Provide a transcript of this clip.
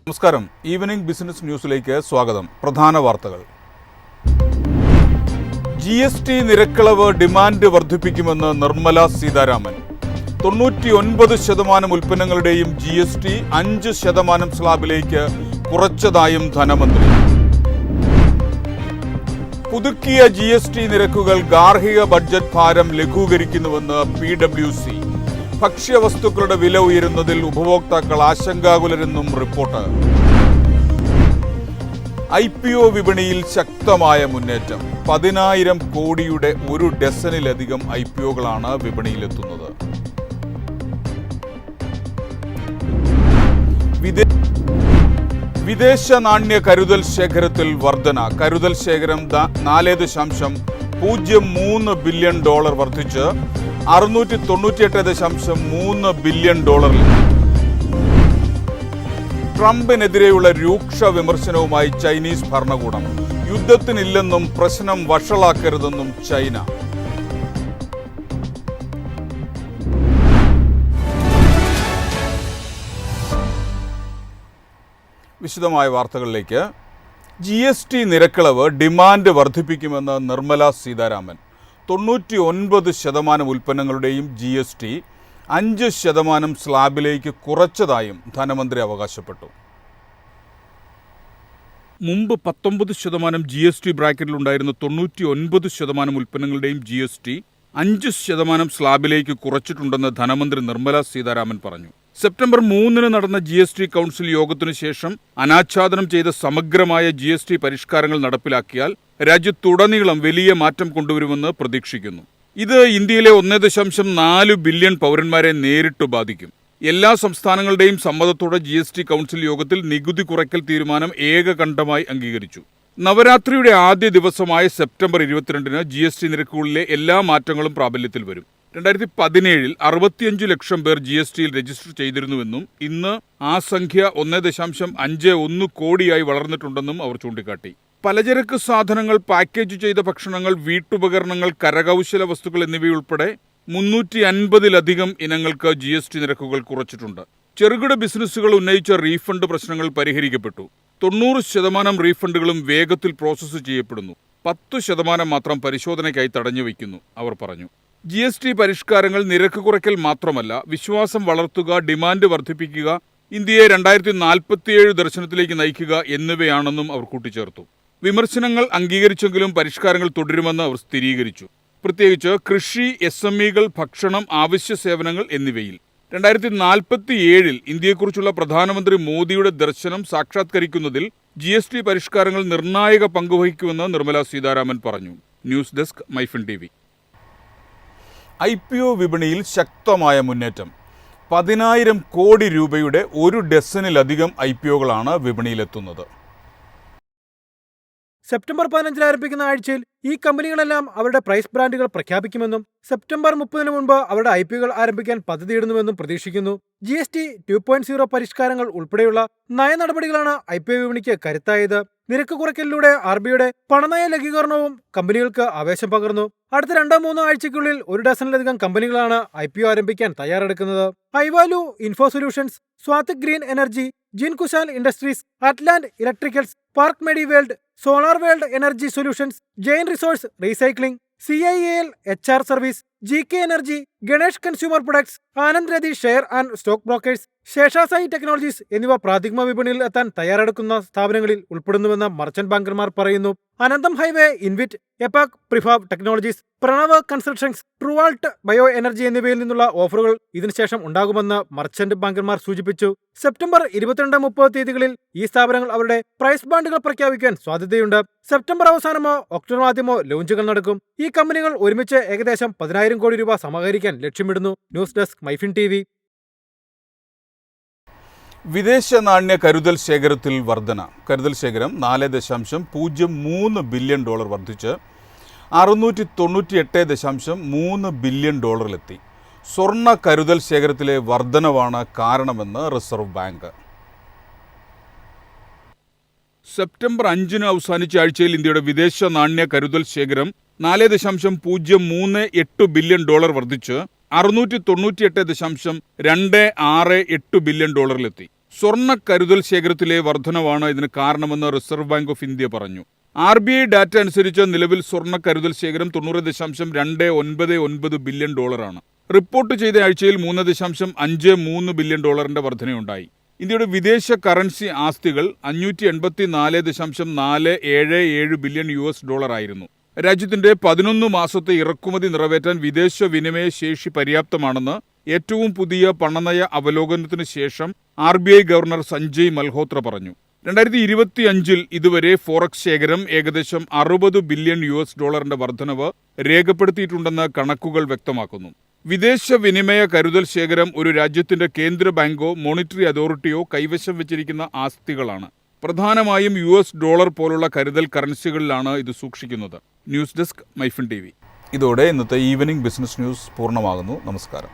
നമസ്കാരം. Evening business ന്യൂസിലേക്ക് സ്വാഗതം. പ്രധാന വാർത്തകൾ. GST നിരക്കിളവ് ഡിമാൻഡ് വർദ്ധിപ്പിക്കുമെന്ന് നിർമ്മല സീതാരാമൻ. 99% ഉൽപ്പന്നങ്ങളുടെയും GST 5% സ്ലാബിലേക്ക് കുറച്ചതായും ധനമന്ത്രി. പുതുക്കിയ GST നിരക്കുകൾ ഗാർഹിക ബഡ്ജറ്റ് ഭാരം ലഘൂകരിക്കുന്നുവെന്ന് PwC. ഭക്ഷ്യവസ്തുക്കളുടെ വില ഉയരുന്നതിൽ ഉപഭോക്താക്കൾ ആശങ്കാകുലരെന്നും റിപ്പോർട്ട്. IPO വിപണിയിൽ ശക്തമായ മുന്നേറ്റം. 10,000 കോടിയുടെ ഒരു ഡസനിലധികം IPOകളാണ് വിപണിയിലെത്തുന്നത്. വിദേശ നാണ്യ കരുതൽ ശേഖരത്തിൽ വർധന. കരുതൽ ശേഖരം $4.03 ബില്യൺ വർദ്ധിച്ച് $698.3 ബില്യൺ. ട്രംപിനെതിരെയുള്ള രൂക്ഷ വിമർശനവുമായി ചൈനീസ് ഭരണകൂടം. യുദ്ധത്തിനില്ലെന്നും പ്രശ്നം വഷളാക്കരുതെന്നും ചൈന. വിശദമായ വാർത്തകളിലേക്ക്. GST നിരക്കിളവ് ഡിമാൻഡ് വർദ്ധിപ്പിക്കുമെന്ന് നിർമ്മല സീതാരാമൻ. 99% ഉൽപ്പന്നങ്ങളുടെയും GST 5% സ്ലാബിലേക്ക് കുറച്ചതായും ധനമന്ത്രി അവകാശപ്പെട്ടു. മുമ്പ് 19% GST ബ്രാക്കറ്റിലുണ്ടായിരുന്ന 99% ഉൽപ്പന്നങ്ങളുടെയും GST 5% സ്ലാബിലേക്ക് കുറച്ചിട്ടുണ്ടെന്ന് ധനമന്ത്രി നിർമ്മല സീതാരാമൻ പറഞ്ഞു. സെപ്റ്റംബർ 3 നടന്ന GST കൗൺസിൽ യോഗത്തിനു ശേഷം അനാച്ഛാദനം ചെയ്ത സമഗ്രമായ GST പരിഷ്കാരങ്ങൾ നടപ്പിലാക്കിയാൽ രാജ്യത്തുടനീളം വലിയ മാറ്റം കൊണ്ടുവരുമെന്ന് പ്രതീക്ഷിക്കുന്നു. ഇത് ഇന്ത്യയിലെ 1.4 ബില്യൺ പൗരന്മാരെ നേരിട്ട് ബാധിക്കും. എല്ലാ സംസ്ഥാനങ്ങളുടെയും സമ്മതത്തോടെ GST കൗൺസിൽ യോഗത്തിൽ നികുതി കുറയ്ക്കൽ തീരുമാനം ഏകകണ്ഠമായി അംഗീകരിച്ചു. നവരാത്രിയുടെ ആദ്യ ദിവസമായ സെപ്റ്റംബർ 22-ന് GST നിരക്കുകളിലെ എല്ലാ മാറ്റങ്ങളും പ്രാബല്യത്തിൽ വരും. 2017 65 ലക്ഷം പേർ GSTയിൽ രജിസ്റ്റർ ചെയ്തിരുന്നുവെന്നും ഇന്ന് ആ സംഖ്യ 1.51 കോടിയായി വളർന്നിട്ടുണ്ടെന്നും അവർ ചൂണ്ടിക്കാട്ടി. പലചരക്ക് സാധനങ്ങൾ, പാക്കേജ് ചെയ്ത ഭക്ഷണങ്ങൾ, വീട്ടുപകരണങ്ങൾ, കരകൗശല വസ്തുക്കൾ എന്നിവയുൾപ്പെടെ 350-ലധികം ഇനങ്ങൾക്ക് GST നിരക്കുകൾ കുറച്ചിട്ടുണ്ട്. ചെറുകിട ബിസിനസ്സുകൾ ഉന്നയിച്ച റീഫണ്ട് പ്രശ്നങ്ങൾ പരിഹരിക്കപ്പെട്ടു. 90% റീഫണ്ടുകളും വേഗത്തിൽ പ്രോസസ്സ് ചെയ്യപ്പെടുന്നു. 10% മാത്രം പരിശോധനയ്ക്കായി തടഞ്ഞുവയ്ക്കുന്നു, അവർ പറഞ്ഞു. GST പരിഷ്കാരങ്ങൾ നിരക്ക് കുറയ്ക്കൽ മാത്രമല്ല, വിശ്വാസം വളർത്തുക, ഡിമാൻഡ് വർദ്ധിപ്പിക്കുക, ഇന്ത്യയെ 2047 ദർശനത്തിലേക്ക് നയിക്കുക എന്നിവയാണെന്നും അവർ കൂട്ടിച്ചേർത്തു. വിമർശനങ്ങൾ അംഗീകരിച്ചെങ്കിലും പരിഷ്കാരങ്ങൾ തുടരുമെന്ന് അവർ സ്ഥിരീകരിച്ചു. പ്രത്യേകിച്ച് കൃഷി, SMEകൾ, ഭക്ഷണം, അവശ്യ സേവനങ്ങൾ എന്നിവയിൽ. 2047 ഇന്ത്യയെക്കുറിച്ചുള്ള പ്രധാനമന്ത്രി മോദിയുടെ ദർശനം സാക്ഷാത്കരിക്കുന്നതിൽ GST പരിഷ്കാരങ്ങൾ നിർണായക പങ്കുവഹിക്കുമെന്ന് നിർമ്മല സീതാരാമൻ പറഞ്ഞു. News desk, MyFin TV. IPO വിപണിയിൽ ശക്തമായ മുന്നേറ്റം. 10,000 കോടി രൂപയുടെ ഒരു ഡസനിലധികം IPOകളാണ് വിപണിയിലെത്തുന്നത്. സെപ്റ്റംബർ 15 ആരംഭിക്കുന്ന ആഴ്ചയിൽ ഈ കമ്പനികളെല്ലാം അവരുടെ പ്രൈസ് ബ്രാൻഡുകൾ പ്രഖ്യാപിക്കുമെന്നും സെപ്റ്റംബർ 30 മുൻപ് അവരുടെ IPOകൾ ആരംഭിക്കാൻ പദ്ധതിയിടുന്നുവെന്നും പ്രതീക്ഷിക്കുന്നു. GST 2.0 പരിഷ്കാരങ്ങൾ ഉൾപ്പെടെയുള്ള നയനടപടികളാണ് IPO വിപണിക്ക് കരുത്തായത്. നിരക്ക് കുറയ്ക്കലിലൂടെ RBIയുടെ പണനയ ലഘൂകരണവും കമ്പനികൾക്ക് ആവേശം പകർന്നു. അടുത്ത 2-3 ആഴ്ചയ്ക്കുള്ളിൽ 1 ഡസനിലധികം കമ്പനികളാണ് IPO ആരംഭിക്കാൻ തയ്യാറെടുക്കുന്നത്. ഐവാലു info solutions, Swastik green energy, Jinkushal industries, Atlanta electricals, park Mediworld, solar world energy solutions, Jain resource recycling, CIAL HR service, GK energy, Ganesh consumer products, Anand Rathi share and stock brokers, Seshasayee technologies എന്നിവ പ്രാഥമിക വിപണിയിൽ എത്താൻ തയ്യാറെടുക്കുന്ന സ്ഥാപനങ്ങളിൽ ഉൾപ്പെടുന്നുവെന്ന് മർച്ചന്റ് ബാങ്കർമാർ പറയുന്നു. Anantam highway, InvIT, Epack, prefab technologies, Pranav constructions, Truealt bio energy എന്നിവയിൽ നിന്നുള്ള ഓഫറുകൾ ഇതിനുശേഷം ഉണ്ടാകുമെന്ന് മർച്ചന്റ് ബാങ്കർമാർ സൂചിപ്പിച്ചു. സെപ്റ്റംബർ 22-30 തീയതികളിൽ ഈ സ്ഥാപനങ്ങൾ അവരുടെ പ്രൈസ് ബാൻഡുകൾ പ്രഖ്യാപിക്കാൻ സാധ്യതയുണ്ട്. സെപ്റ്റംബർ അവസാനമോ ഒക്ടോബർ ആദ്യമോ ലോഞ്ചുകൾ നടക്കും. ഈ കമ്പനികൾ ഒരുമിച്ച് ഏകദേശം 10,000 കോടി രൂപ സമാഹരിക്കാൻ ലക്ഷ്യമിടുന്നു. News desk, MyFin TV. വിദേശ നാണ്യ കരുതൽ ശേഖരത്തിൽ വർധന. കരുതൽ ശേഖരം $4.03 ബില്യൺ വർദ്ധിച്ച് $698.3 ബില്യൺ എത്തി. സ്വർണ്ണ കരുതൽ ശേഖരത്തിലെ വർധനവാണ് കാരണമെന്ന് റിസർവ് ബാങ്ക്. സെപ്റ്റംബർ 5-ന് അവസാനിച്ച ആഴ്ചയിൽ ഇന്ത്യയുടെ വിദേശ നാണ്യ കരുതൽ ശേഖരം $4.038 ബില്യൺ വർദ്ധിച്ച് $698.268 ബില്യൺ സ്വർണ്ണ കരുതൽ ശേഖരത്തിലെ വർധനവാണ് ഇതിന് കാരണമെന്ന് റിസർവ് ബാങ്ക് ഓഫ് ഇന്ത്യ പറഞ്ഞു. RBI ഡാറ്റ അനുസരിച്ച് നിലവിൽ സ്വർണ്ണ കരുതൽ ശേഖരം 90.299 ബില്യൺ ഡോളറാണ്. റിപ്പോർട്ട് ചെയ്ത ആഴ്ചയിൽ 3.53 ബില്യൺ ഡോളറിന്റെ വർധനയുണ്ടായി. ഇന്ത്യയുടെ വിദേശ കറൻസി ആസ്തികൾ 584.477 ബില്യൺ US ആയിരുന്നു. രാജ്യത്തിന്റെ 11 മാസത്തെ ഇറക്കുമതി നിറവേറ്റാൻ വിദേശ വിനിമയ ശേഷി പര്യാപ്തമാണെന്ന് ഏറ്റവും പുതിയ പണനയ അവലോകനത്തിന് ശേഷം RBI ഗവർണർ സഞ്ജയ് മൽഹോത്ര പറഞ്ഞു. 2025 ഇതുവരെ ഫോറക്സ് ശേഖരം ഏകദേശം 60 ബില്യൺ US വർധനവ് രേഖപ്പെടുത്തിയിട്ടുണ്ടെന്ന് കണക്കുകൾ വ്യക്തമാക്കുന്നു. വിദേശ വിനിമയ കരുതൽ ശേഖരം ഒരു രാജ്യത്തിന്റെ കേന്ദ്ര ബാങ്കോ മോണിറ്ററി അതോറിറ്റിയോ കൈവശം വെച്ചിരിക്കുന്ന ആസ്തികളാണ്. പ്രധാനമായും US പോലുള്ള കരുതൽ കറൻസികളിലാണ് ഇത് സൂക്ഷിക്കുന്നത്. News desk MyFin TV. ഇതോടെ ഇന്നത്തെ ഈവനിംഗ് ബിസിനസ് ന്യൂസ് പൂർണ്ണമാകുന്നു. നമസ്കാരം.